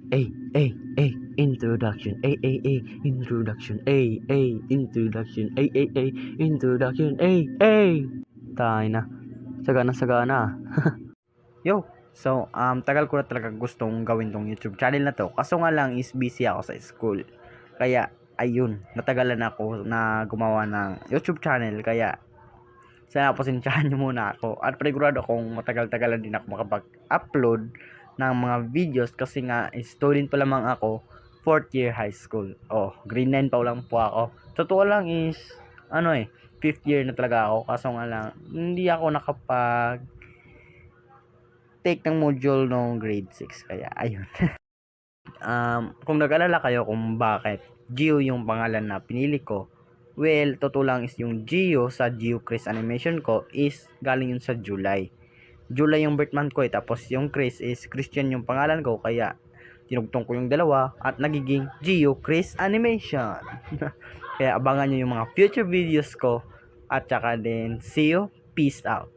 Introduction, introduction, introduction, tayo na, sagana. Yo, so, tagal ko na talaga gustong gawin tong YouTube channel na to. Kaso nga lang is busy ako sa school. Kaya, ayun, natagalan ako na gumawa ng YouTube channel. Kaya, sana pasensyahan nyo muna ako. At panigurado akong matagal-tagalan din ako makapag-upload ng mga videos kasi nga student pa lamang ako, 4th year high school. Oh, grade 9 pa lang po ako. Totoo lang is 5th year na talaga ako. Kaso nga lang hindi ako nakapag take ng module no grade 6. Kaya ayun. Kung nag-alala kayo kung bakit Gio yung pangalan na pinili ko, well, totoo lang is yung Gio sa Gio Chris animation ko is galing yun sa July yung birth month ko tapos yung Chris is Christian yung pangalan ko, kaya tinugtong ko yung dalawa at nagiging Gio Chris Animation. Kaya abangan nyo yung mga future videos ko at saka din see you, peace out.